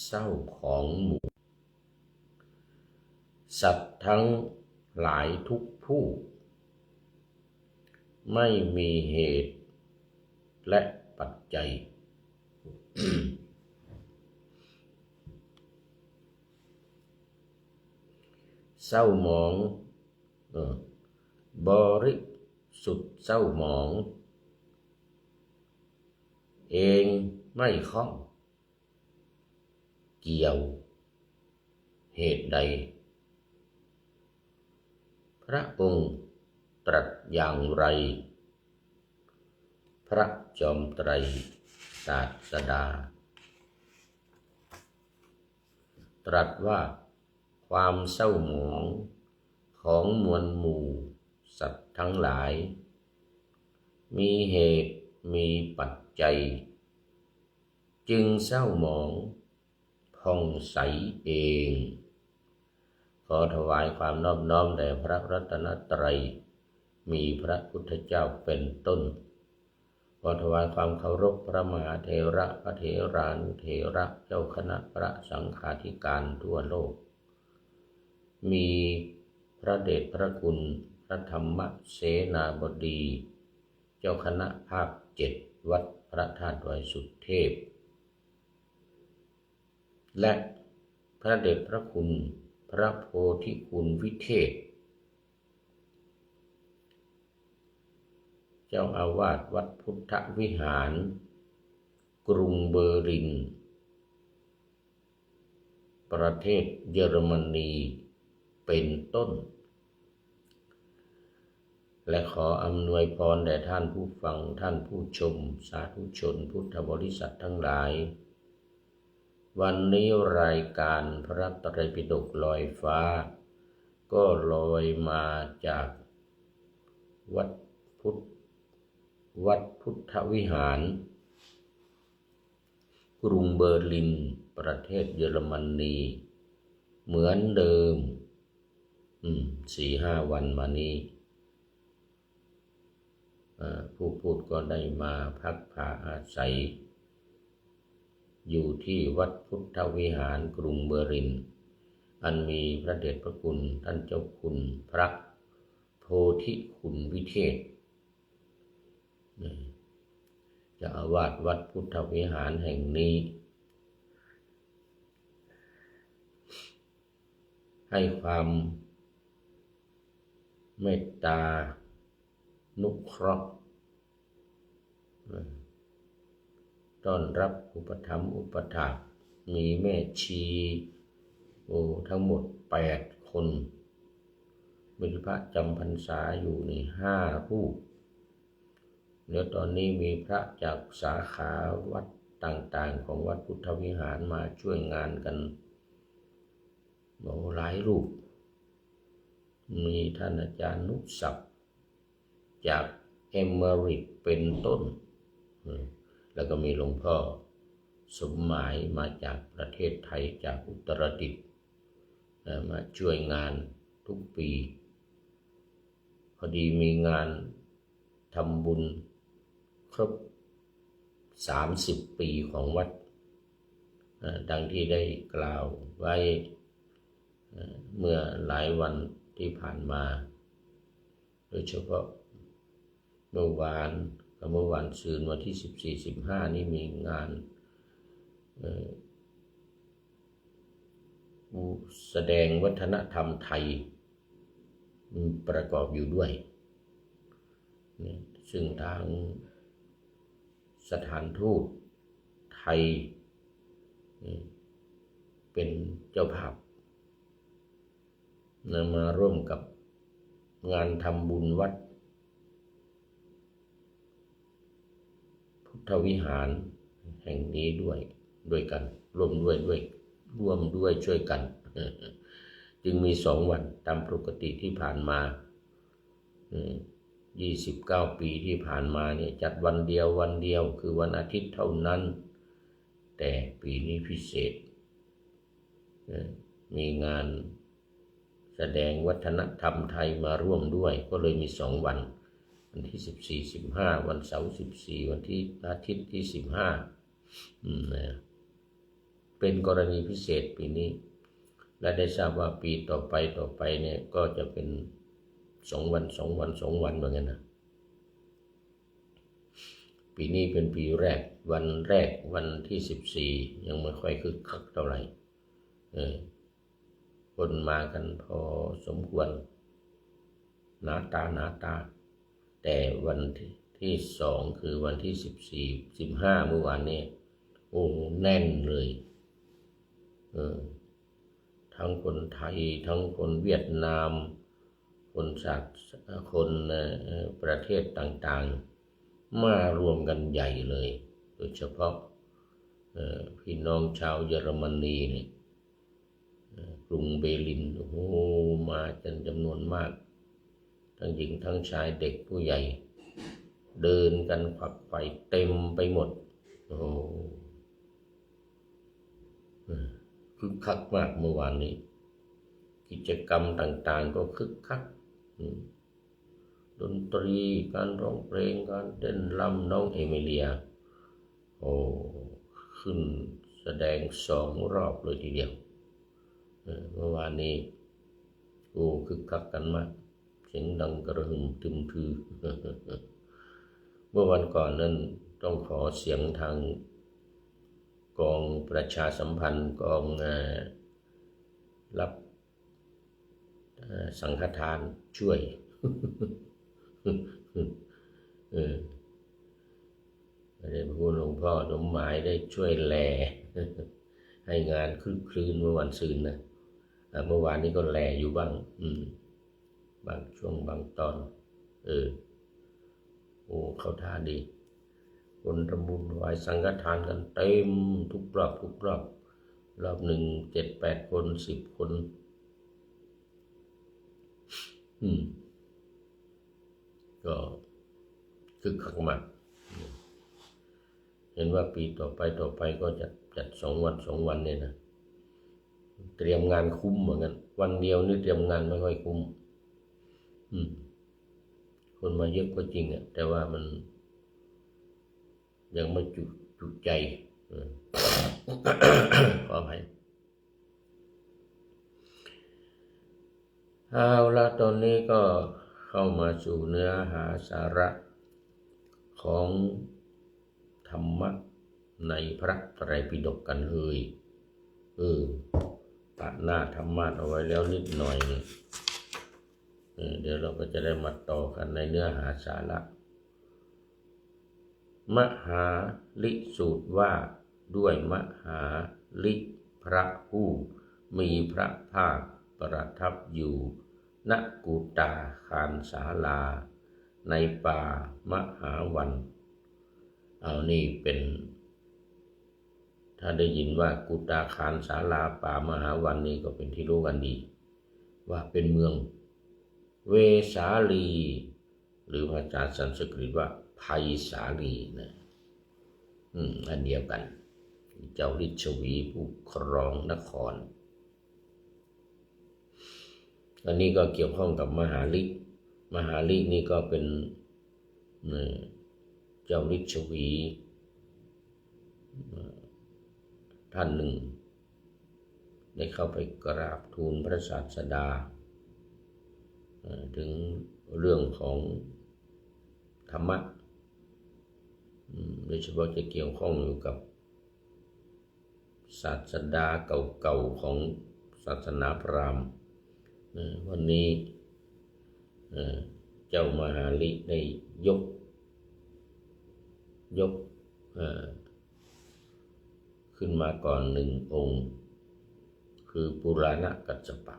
เศร้าของหมู่สัตว์ทั้งหลายทุกผู้ไม่มีเหตุและปัจจัย เศร้าหมองบริสุทธิ์เศร้าหมองเองไม่ข้องเกี่ยวเหตุใดพระองค์ตรัสอย่างไรพระจอมไตรศาสดาตรัสว่าความเศร้าหมองของมวลหมู่สัตว์ทั้งหลายมีเหตุมีปัจจัยจึงเศร้าหมองผ่องใสเองขอถวายความนอบน้อมแด่พระรัตนตรัยมีพระพุทธเจ้าเป็นต้นขอถวายความเคารพพระมหาเถระพระเถรานุเถระเจ้าคณะพระสังฆาธิการทั่วโลกมีพระเดชพระคุณพระธรรมเสนาบดีเจ้าคณะภาค7วัดพระธาตุดอยสุเทพและพระเดชพระคุณพระโพธิคุณวิเทศเจ้าอาวาสวัดพุทธวิหารกรุงเบอร์ลินประเทศเยอรมนีเป็นต้นและขออำนวยพรแด่ท่านผู้ฟังท่านผู้ชมสาธุชนพุทธบริษัททั้งหลายวันนี้รายการพระไตรปิฎกลอยฟ้าก็ลอยมาจากวัดพุทธวิหารกรุงเบอร์ลินประเทศเยอรมนีเหมือนเดิม4-5 วันมานี้ผู้พูดก็ได้มาพักผ่าอาศัยอยู่ที่วัดพุทธวิหารกรุงเบอร์ลินอันมีพระเดชพระคุณท่านเจ้าคุณพระโพธิคุณวิเทศเจ้าอาวาสวัดพุทธวิหารแห่งนี้ให้ความเมตตานุเคราะห์ต้อนรับอุปถัมภ์อุปถากมีแม่ชีทั้งหมด8 คนมีพระจำพรรษาอยู่ใน5 รูปแล้วตอนนี้มีพระจากสาขาวัดต่างๆของวัดพุทธวิหารมาช่วยงานกันหลายรูปมีท่านอาจารย์นุศักดิ์จากเอเมอริตเป็นต้นแล้วก็มีหลวงพ่อสมหมายมาจากประเทศไทยจากอุตรดิตถ์มาช่วยงานทุกปีพอดีมีงานทำบุญครบ30 ปีของวัดดังที่ได้กล่าวไว้เมื่อหลายวันที่ผ่านมาโดยเฉพาะเมื่อวานซืนวันที่14-15นี่มีงานแสดงวัฒนธรรมไทยประกอบอยู่ด้วยซึ่งทางสถานทูตไทยเป็นเจ้าภาพมาร่วมกับงานทำบุญวัดพุทธวิหารแห่งนี้ด้วยกันร่วมด้วยช่วยกันจึงมี2 วันตามปกติที่ผ่านมา29 ปีที่ผ่านมาเนี่ยจัดวันเดียวคือวันอาทิตย์เท่านั้นแต่ปีนี้พิเศษมีงานแสดงวัฒนธรรมไทยมาร่วมด้วยก็เลยมี2 วันที่14-15วันเสาร์14วันที่อาทิตย์ที่15เ เป็นกรณีพิเศษปีนี้และได้ทราบว่าปีต่อไปเนี่ยก็จะเป็น2 วันเหมือนกันนะปีนี้เป็นปีแรกวันที่14ยังไม่ค่อยคึกคักเท่าไหร่คนมากันพอสมควรหนาตาแต่วันที่2คือวันที่14 15เมื่อวานนี้โอ้แน่นเลยทั้งคนไทยทั้งคนเวียดนามคนประเทศต่างๆมารวมกันใหญ่เลยโดยเฉพาะพี่น้องชาวเยอรมนีเนี่ยกรุงเบอร์ลินโอ้โหมาจำนวนมากทั้งหญิงทั้งชายเด็กผู้ใหญ่เดินกันขวักไขว่เต็มไปหมดโอ้คึกคักมากเมื่อวานนี้กิจกรรมต่างๆก็คึกคักดนตรีการร้องเพลงการเต้นรำน้องเอมิเลียโอ้ขึ้นแสดง2 รอบเลยทีเดียวเมื่อวานนี้โอ้คึกคักกันมากเสียงดังกระหึ่มทึมทือเมื่อวันก่อนนั้นต้องขอเสียงทางกองประชาสัมพันธ์กองรับสังฆทานช่วยได้พูดหลวงพ่อสมหมายได้ช่วยแลให้งานคลึกคลื้นเมื่อวันซืนนะเมื่อวานนี้ก็แลอยู่บ้างบางช่วงบางตอนโอ้เข้าท่าดีคนทำบุญถวายสังฆทานกันเต็มทุกรอบหนึ่ง7-8 คน10 คนก็คึกคักมากเห็นว่าปีต่อไปก็จะจัด2 วันเนี่ยนะเตรียมงานคุ้มเหมือนกันวันเดียวนี่เตรียมงานไม่ค่อยคุ้มคนมาเยอะก็จริงอ่ะแต่ว่ามันยังไม่จุใจขออภัยเอาละตอนนี้ก็เข้ามาสู่เนื้อหาสาระของธรรมะในพระไตรปิฎกกันเลยตัดหน้าธรรมะเอาไว้แล้วนิดหน่อยเดี๋ยวเราก็จะได้มาต่อกันในเนื้อหาสาระมหาลิสูตรว่าด้วยมหาลิพระผู้มีพระภาคประทับอยู่ณกุตาคารศาลาในป่ามหาวันเอานี่เป็นถ้าได้ยินว่ากุตาคารศาลาป่ามหาวันนี่ก็เป็นที่รู้กันดีว่าเป็นเมืองเวสาลีหรือภาษาสันสกฤตว่าไผ่สาลีนะอันเดียวกันเจ้าฤทธิ์ชวีผู้ครองนครอันนี้ก็เกี่ยวข้องกับมหาลินี่ก็เป็นเจ้าฤทธิ์ชวีท่านหนึ่งได้เข้าไปกราบทูลพระศาสดาถึงเรื่องของธรรมะโดยเฉพาะจะเกี่ยวข้องอยู่กับศาสดาเก่าๆของศาสนาพราหมณ์วันนี้เจ้ามหาลิได้ยกขึ้นมาก่อน1 องค์คือปุราณกัสสปะ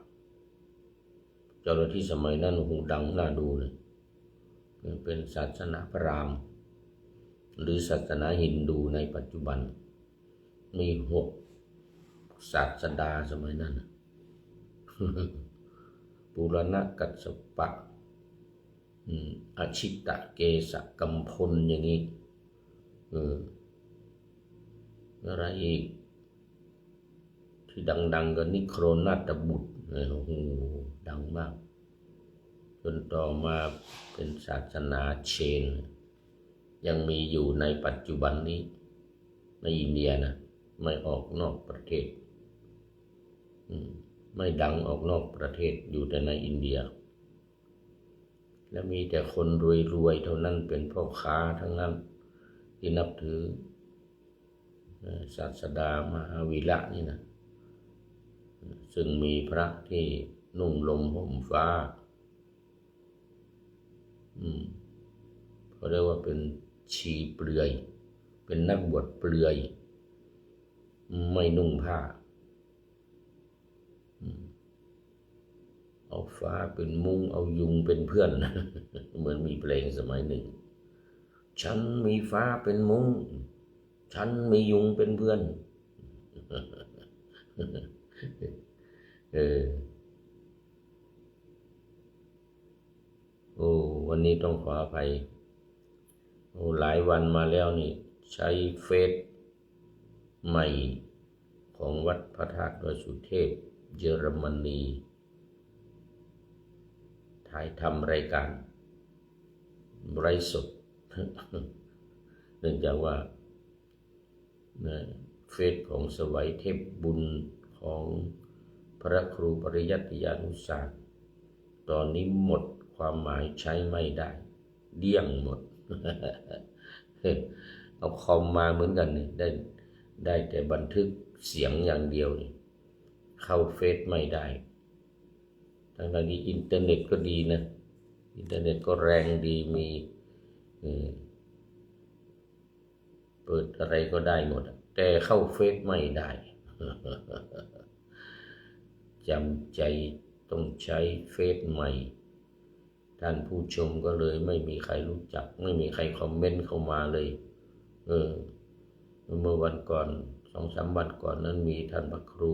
เจ้าหน้าที่สมัยนั้นหูดังน่าดูเลยเป็นศาสนาพราหมณ์หรือศาสนาฮินดูในปัจจุบันมี6 ศาสดาสมัยนั้น ปุราณกัสสปะอชิตะเกสกัมพลอย่างนี้อะไรอีกที่ดังๆก็นิโครนาตบุตรโอ้โหดังมากจนต่อมาเป็นศาสนาเชนยังมีอยู่ในปัจจุบันนี้ในอินเดียนะ ไม่ออกนอกประเทศไม่ดังออกนอกประเทศอยู่แต่ในอินเดียและมีแต่คนรวยๆเท่านั้นเป็นพ่อค้าทั้งนั้นที่นับถือศาสดามหาวีระนี่นะซึ่งมีพระที่นุ่งห่มห่มฟ้าเขาเรียกว่าเป็นชีเปลือยเป็นนักบวชเปลือยไม่นุ่งผ้าเอาฟ้าเป็นมุ้งเอายุงเป็นเพื่อน เหมือนมีเพลงสมัยหนึ่งฉันมีฟ้าเป็นมุ้งฉันมียุงเป็นเพื่อน โอ้วันนี้ต้องขออภัยโอ้หลายวันมาแล้วนี่ใช้เฟซใหม่ของวัดพระธาตุดอยสุเทพเยอรมนีถ่ายทำรายการไร้สด เนื่องจากว่าเฟซของสวัยเทพบุญของพระครูปริยัติยานุศาสตร์ตอนนี้หมดความหมายใช้ไม่ได้เดี่ยงหมด เอาคอมมาเหมือนกันนี่ได้แต่บันทึกเสียงอย่างเดียวนี่เข้าเฟซไม่ได้ทั้งนี้อินเทอร์เน็ตก็ดีนะอินเทอร์เน็ตก็แรงดีมีเปิดอะไรก็ได้หมดแต่เข้าเฟซไม่ได้ จำใจต้องใช้เฟซใหม่ท่านผู้ชมก็เลยไม่มีใครรู้จักไม่มีใครคอมเมนต์เข้ามาเลยเมื่อวันก่อน2-3 วันก่อนนั้นมีท่านพระครู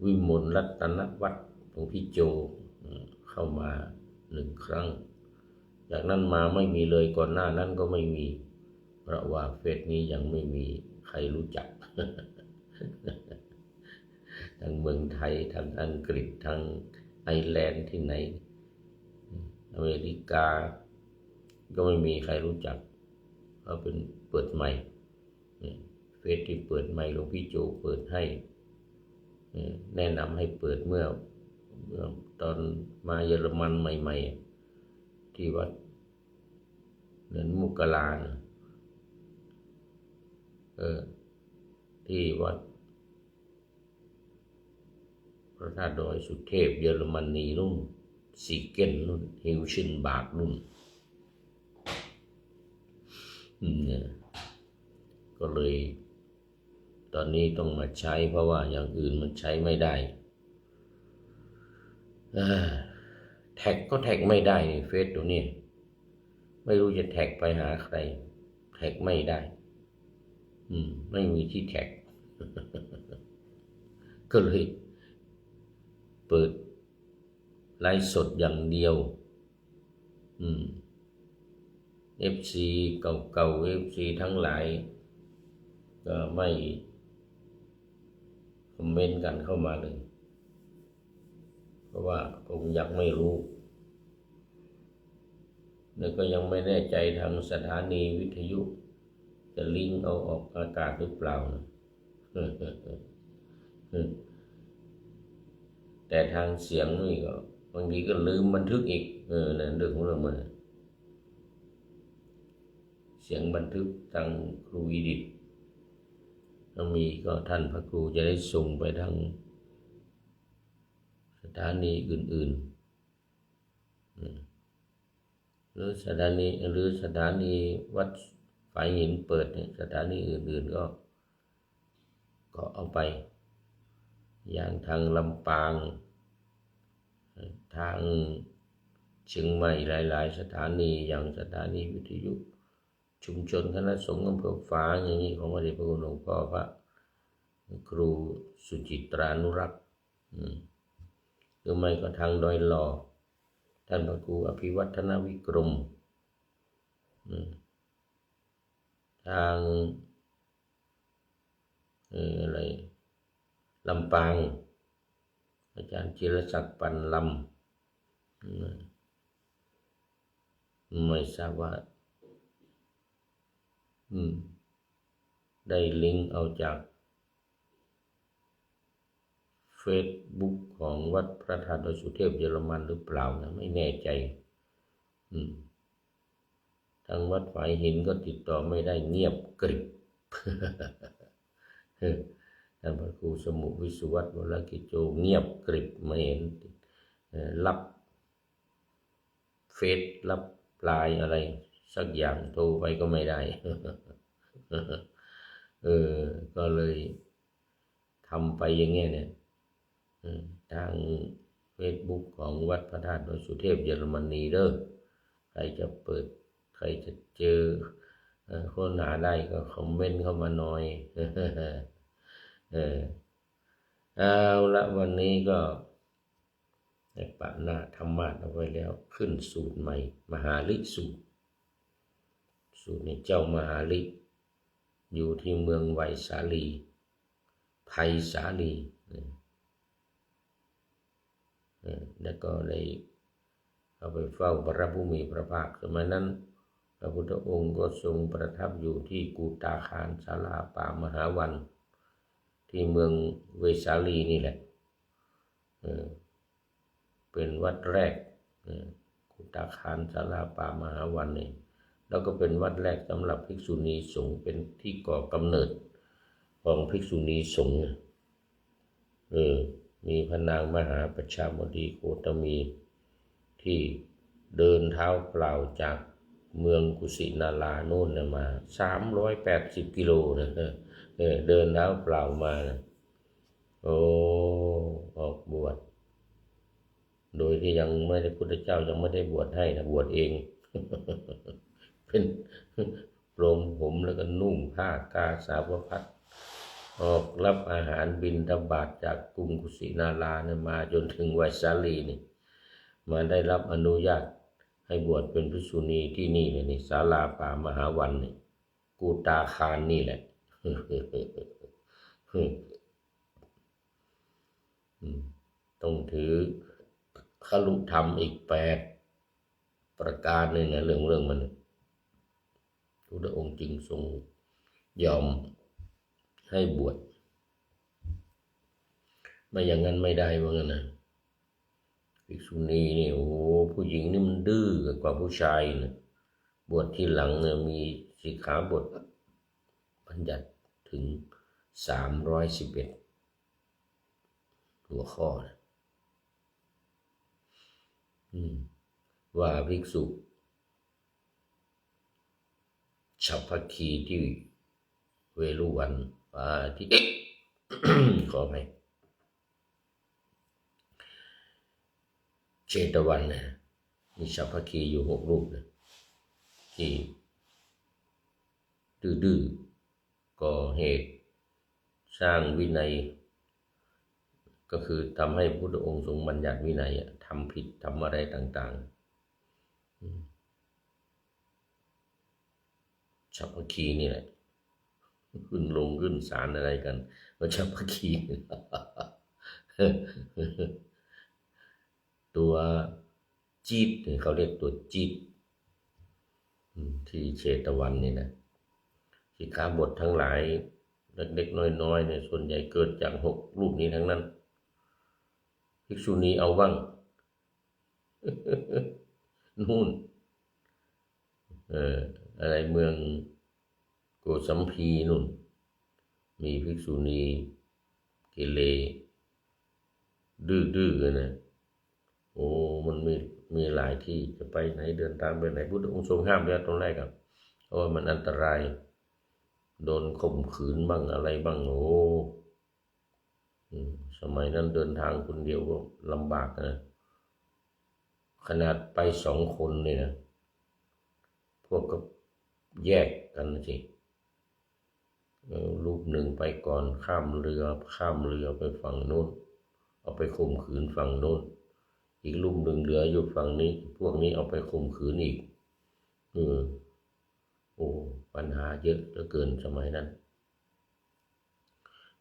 วิมลรัตนวัฒน์ของพี่โจเข้ามา1 ครั้งจากนั้นมาไม่มีเลยก่อนหน้านั้นก็ไม่มีเพราะว่าเฟซนี้ยังไม่มีใครรู้จัก ทั้งเมืองไทยทั้งอังกฤษทั้งไอร์แลนด์ที่ไหนอเมริกาก็ไม่มีใครรู้จักเพราะเป็นเปิดใหม่เฟซที่เปิดใหม่หลวงพี่โจเปิดให้แนะนำให้เปิดเมื่อตอนมาเยอรมันใหม่ๆที่วัดเดือนมกราที่วัดพระธาตุดอยสุเทพเยอรมนีนู่นซีเกนนู่นฮิวชินบาร์กนู่นก็เลยตอนนี้ต้องมาใช้เพราะว่าอย่างอื่นมันใช้ไม่ได้แท็กก็แท็กไม่ได้ในเฟซตัวนี้ไม่รู้จะแท็กไปหาใครแท็กไม่ได้ไม่มีที่แท็ก ก็เลยเปิดไลฟ์สดอย่างเดียวFC เก่าๆ FC ทั้งหลายก็ไม่คอมเมนต์กันเข้ามาเลยเพราะว่าผมยังไม่รู้แล้วก็ยังไม่แน่ใจทางสถานีวิทยุจะลิงก์เอาออกอากาศหรือเปล่านะ แต่ทางเสียงนี่ก็บางทีก็ลืมบันทึกอีกนั่นเรื่องของเรื่องมันเสียงบันทึกทางครูวิดิตถ้ามีก็ท่านพระครูจะได้ส่งไปทางสถานีอื่นๆหรือสถานีวัดฝายหินเปิดสถานีอื่นๆก็เอาไปอย่างทางลำปางทางเชียงใหม่หลายๆสถานีอย่างสถานีวิทยุชุมชนคณะสงฆ์อำเภอฟ้าอย่างนี้ของพระเดชพระคุณหลวงพ่อพระครูสุจิตรานุรักษ์หรือไม่ก็ทางดอยหล่อท่านพระครูอภิวัฒนวิกรมทางอะไรลำปางอาจารย์จิรศักดิ์ปันลำไม่ทราบว่า ได้ลิงก์เอาจากเฟซบุ๊กของวัดพระธาตุดอยสุเทพเยอรมันหรือเปล่านะไม่แน่ใจทางวัดฝายหินก็ติดต่อไม่ได้เงียบกริบท่านพระครูสมุวิสุวัตวรกิจโจเงียบกริบไม่เห็นรับเฟซรับไลน์อะไรสักอย่างโทรไปก็ไม่ได้ ก็เลยทำไปอย่างเงี้ยเนี่ยทางเฟซบุ๊กของวัดพระธาตุดอยสุเทพเยอรมนีเด้อใครจะเปิดใครจะเจอค้นหาได้ก็คอมเมนต์เข้ามาหน่อยเอาละวันนี้ก็ได้ปะหน้าธรรมะเอาไว้แล้วขึ้นสูตรใหม่มหาลิสูตรนี้เจ้ามหาลิอยู่ที่เมืองไวสาลีไผ่สาลีแล้วก็ได้เข้าไปเฝ้าพระผู้มีพระภาคสมัยนั้นพระพุทธองค์ก็ทรงประทับอยู่ที่กูตาคารศาลาป่ามหาวันที่เมืองเวสาลีนี่แหละเป็นวัดแรกกูตาคารศาลาป่ามหาวันนี่แล้วก็เป็นวัดแรกสำหรับภิกษุณีสงฆ์เป็นที่ก่อกำเนิดของภิกษุณีสงฆ์มีพระนางมหาประชามดีโคตมีที่เดินเท้าเปล่าจากเมืองกุสินาราโน่นมา380 กิโลนะเดินเท้าเปล่ามานะออกบวชโดยที่ยังไม่ได้พุทธเจ้ายังไม่ได้บวชให้นะบวชเอง เป็นโปรงผมแล้วก็นุ่งผ้ากาสาวพัดออกรับอาหารบิณฑบาตจากกรุงกุสินาราเนี่ยมาจนถึงไวสาลีนี่มาได้รับอนุญาตให้บวชเป็นภิกษุณีที่นี่เลยนี่ศาลาป่ามหาวันนี่กูตาคารนี่แหละต้องถือคลุธรรมอีก8 ประการเลยนะเรื่องมันพระองค์จึงทรงยอมให้บวชไม่อย่างนั้นไม่ได้ว่างั้นนะภิกษุณีนี่โอ้ผู้หญิงนี่มันดื้อกว่าผู้ชายนะบวชทีหลังเนี่ยมีสิกขาบทบัญญัติถึง311หัวข้อนะว่าภิกษุฉัพพคีที่เวรุวันที่ ขอไปเชตวันนะมีฉัพพคีอยู่6 รูปนะที่ดื้อก่อเหตุสร้างวินัยก็คือทำให้พระพุทธองค์ทรงบัญญัติวินัยทำผิดทำอะไรต่างๆฉัพพคีนี่แหละขึ้นศาลอะไรกันว่าฉัพพคี ตัวจีดเขาเรียกตัวจีดที่เชตวันนี่นะสิกขาบททั้งหลายเล็กๆน้อยๆเนี่ยส่วนใหญ่เกิดจาก6 รูปนี้ทั้งนั้นภิกษุณีเอาบ้าง นู่นอะไรเมืองโกสัมพีนู่นมีภิกษุณีเกเรดื้อๆนะโอ้มันมีหลายที่จะไปไหนเดินทางไปไหนพุทธองค์ทรงห้ามแล้วตรงแรกครับเพราะมันอันตรายโดนข่มขืนบ้างอะไรบ้างโอ้สมัยนั้นเดินทางคนเดียวก็ลำบากนะขนาดไป2 คนเนี่ยนะพวกก็แยกกันสิรูปหนึ่งไปก่อนข้ามเรือไปฝั่งโน้นเอาไปข่มขืนฝั่งโน้นอีกรูปหนึ่งเหลืออยู่ฝั่งนี้พวกนี้เอาไปข่มขืนอีกโอ้ปัญหาเยอะเหลือเกินสมัยนั้น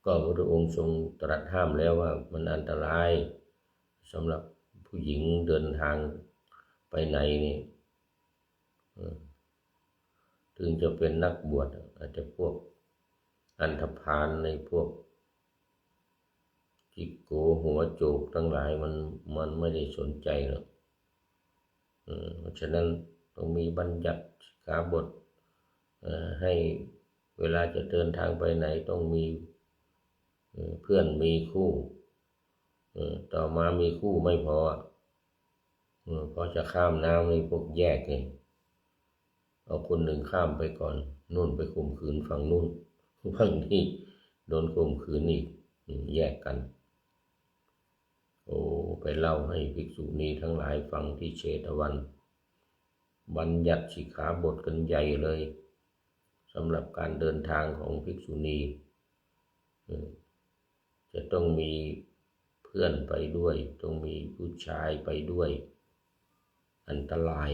ก็พระองค์ทรงตรัสห้ามแล้วว่ามันอันตรายสำหรับผู้หญิงเดินทางไปไหนนี่ถึงจะเป็นนักบวชอาจจะพวก อันธพาลในพวกจิกโกหัวโจกทั้งหลายมันไม่ได้สนใจหรอกเพราะฉะนั้นต้องมีบัญญัติสิกขาบทให้เวลาจะเดินทางไปไหนต้องมีเพื่อนมีคู่ต่อมามีคู่ไม่พอพอจะข้ามน้ำในพวกแยกไงเอาคนหนึ่งข้ามไปก่อนนู่นไปข่มขืนฝั่งนู่นฝั่งนี้โดนข่มขืนอีกแยกกันโอ้ไปเล่าให้ภิกษุณีทั้งหลายฟังที่เชตวันบัญญัติสิกขาบทกันใหญ่เลยสำหรับการเดินทางของภิกษุณีจะต้องมีเพื่อนไปด้วยต้องมีผู้ชายไปด้วยอันตราย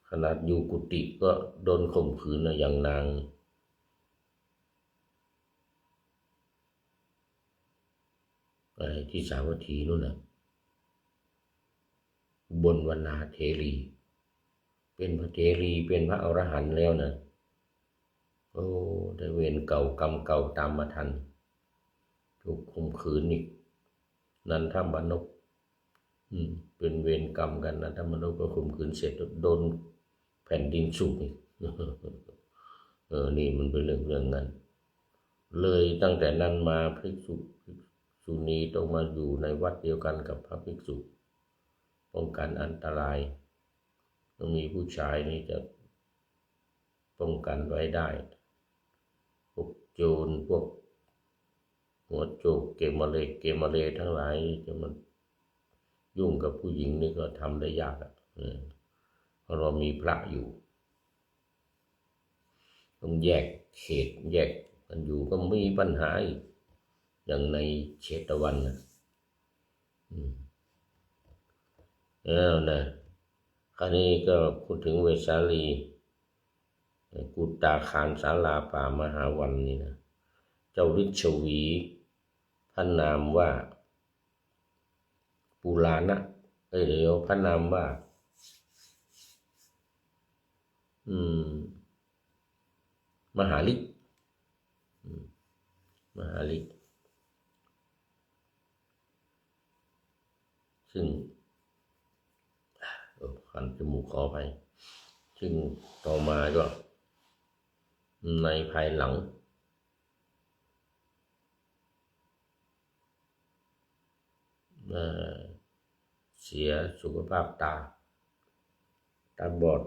ขนาดอยู่กุฏิก็โดนข่มขืนนะอย่างนางที่สาวัตถีนู่นนะบนวรรณาเถรีเป็นพระเถรีเป็นพระอรหันต์แล้วนะโอ้ได้เวรเก่ากรรมเก่าตามมาทันถูกข่มขืนอีกนันทมนกเป็นเวรกรรมกันนันทมนกก็ข่มขืนเสร็จโดนแผ่นดินสูบอีกนี่มันเป็นเรื่องนั้นเลยตั้งแต่นั้นมาภิกษุณีต้องมาอยู่ในวัดเดียวกันกับพระภิกษุป้องกันอันตรายต้องมีผู้ชายนี่จะป้องกันไว้ได้พวกโจรพวกหัวโจกเกมเรทั้งหลายจะมันยุ่งกับผู้หญิงนี่ก็ทำได้ยากเพราะเรามีพระอยู่ต้องแยกเขตแยกกันอยู่ก็มีปัญหาอย่างในเชตวันนะแล้วนะคราวนี้ก็พูดถึงเวสาลีกุตตาคารศาลาป่ามหาวันนี่นะเจ้าฤชวีพระนามว่าปุราณะเดี๋ยวพระนามว่ามหาฤทธิ์ซึ่งคันจมูกขอไปซึ่งต่อมาก็ในภายหลังเสียสุขภาพตาบอด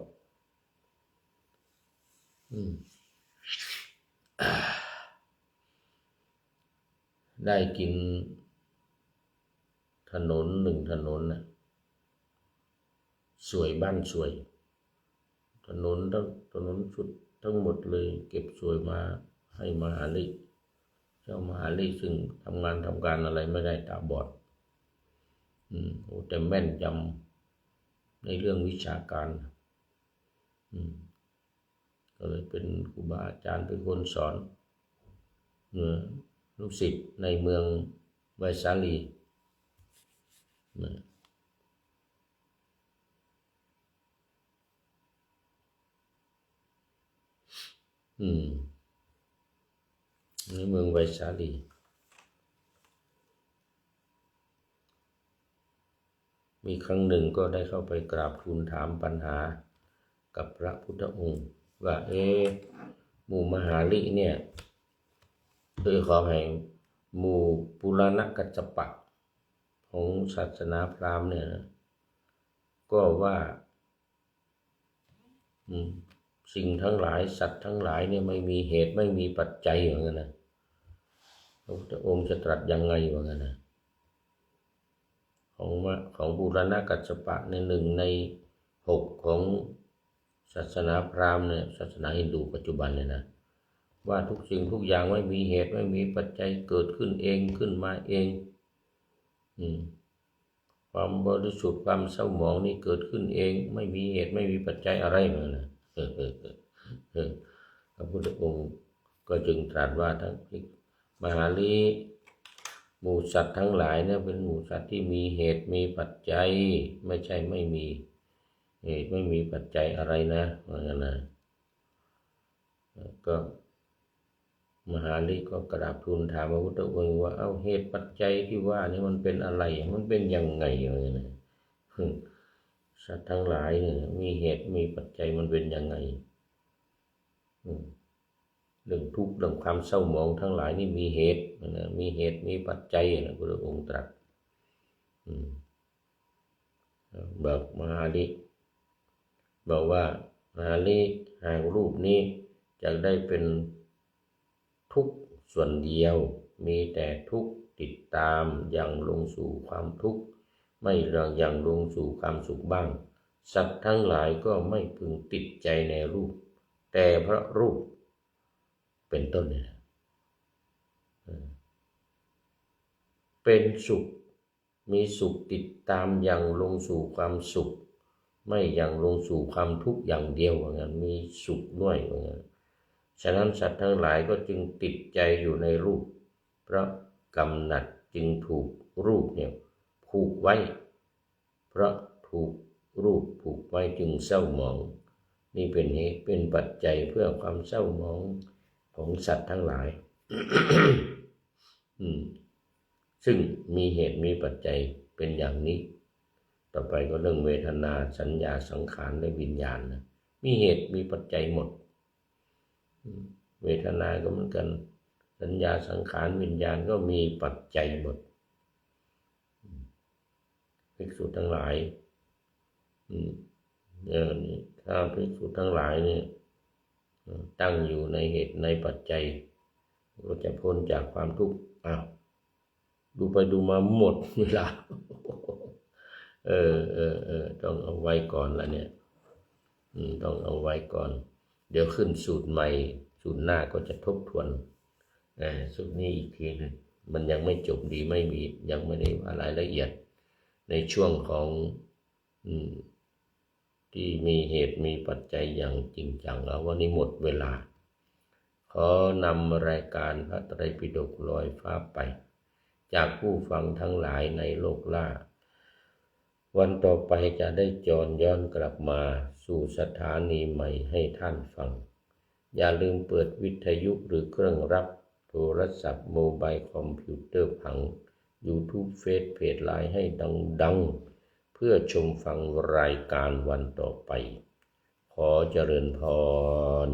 ได้กินถนนหนึ่งถนนนะสวยบ้านสวยถนนชุดทั้งหมดเลยเก็บสวยมาให้มหาฤทธิ์เจ้ามหาฤทธิ์ซึ่งทำการอะไรไม่ได้ตาบอดแต่แม่นยำในเรื่องวิชาการก็เลยเป็นครูบาอาจารย์เป็นคนสอนลูกศิษย์ในเมืองไวสาลีในเมืองไวสาลีมีครั้งหนึ่งก็ได้เข้าไปกราบทูลถามปัญหากับพระพุทธองค์ว่าหมู่มหาฤเนี่ยขอให้หมู่ปุราณกัจจปะของศาสนาพราหมณ์เนี่ยก็ว่าสิ่งทั้งหลายสัตว์ทั้งหลายเนี่ยไม่มีเหตุไม่มีปัจจัยเหมือนกันนะพระพุทธองค์จะตรัสยังไงเหมือนกันนะของปุราณกัจจปะใน1 ใน 6ของศาสนาพราหมณ์เนี่ยศาสนาฮินดูปัจจุบันเนี่ยนะว่าทุกสิ่งทุกอย่างไม่มีเหตุไม่มีปัจจัยเกิดขึ้นเองขึ้นมาเองความบริสุทธิ์ความเศร้าหมองนี่เกิดขึ้นเองไม่มีเหตุไม่มีปัจจัยอะไรเหมือนกันพระพุทธองค์ก็จึงตรัสว่าทั้งมหาฤทธิ์หมู่สัตว์ทั้งหลายเนี่ยเป็นหมู่สัตว์ที่มีเหตุมีปัจจัยไม่ใช่ไม่มี เหตุไม่มีปัจจัยอะไรนะว่างั้นนะก็มหาลิก็กราบทูลถามพระพุทธองค์ว่าเอ้าเหตุปัจจัยที่ว่านี่มันเป็นอะไรมันเป็นยังไงว่างั้นนะสัตว์ทั้งหลายเนี่ยมีเหตุมีปัจจัยมันเป็นยังไงเรื่องทุกข์เรื่องความเศร้าหมองทั้งหลายนี่มีเหตุนะมีเหตุมีปัจจัยนะพระองค์ตรัสบอกมหาลิบอกว่ามหาลิหากรูปนี้จะได้เป็นทุกข์ส่วนเดียวมีแต่ทุกข์ติดตามอย่างลงสู่ความทุกข์ไม่อย่างลงสู่ความสุขบ้างสัตว์ทั้งหลายก็ไม่พึงติดใจในรูปแต่เพราะรูปเป็นต้นเนี่ยเป็นสุขมีสุขติดตามอย่างลงสู่ความสุขไม่อย่างลงสู่ความทุกข์อย่างเดียวว่างั้นมีสุขด้วยว่างั้นฉะนั้นสัตว์ทั้งหลายก็จึงติดใจอยู่ในรูปเพราะกำหนัดจึงถูกรูปเนี่ยผูกไว้เพราะถูกรูปผูกไว้จึงเศร้าหมองนี่เป็นเหตุเป็นปัจจัยเพื่อความเศร้าหมองของสัตว์ทั้งหลาย ซึ่งมีเหตุมีปัจจัยเป็นอย่างนี้ต่อไปก็เรื่องเวทนาสัญญาสังขารและวิญญาณนะมีเหตุมีปัจจัยหมดเวทนาก็เหมือนกันสัญญาสังขารวิญญาณก็มีปัจจัยหมดภิกษุทั้งหลายถ้าภิกษุทั้งหลายเนี่ยตั้งอยู่ในเหตุในปัจจัยก็จะพ้นจากความทุกข์ดูไปดูมาหมดเวลาต้องเอาไว้ก่อนละเนี่ยต้องเอาไว้ก่อนเดี๋ยวขึ้นสูตรใหม่สูตรหน้าก็จะทบทวนสูตรนี้อีกทีนึงมันยังไม่จบดีไม่มียังไม่ได้รายละเอียดในช่วงของที่มีเหตุมีปัจจัยอย่างจริงจังแล้ววันนี้หมดเวลาขอนำรายการพระไตรปิฎกลอยฟ้าไปจากผู้ฟังทั้งหลายในโลกล่าวันต่อไปจะได้จรย้อนกลับมาสู่สถานีใหม่ให้ท่านฟังอย่าลืมเปิดวิทยุหรือเครื่องรับโทรศัพท์โมบายคอมพิวเตอร์ผัง YouTube เฟซเพจไลน์ให้ดังๆเพื่อชมฟังรายการวันต่อไปขอเจริญพร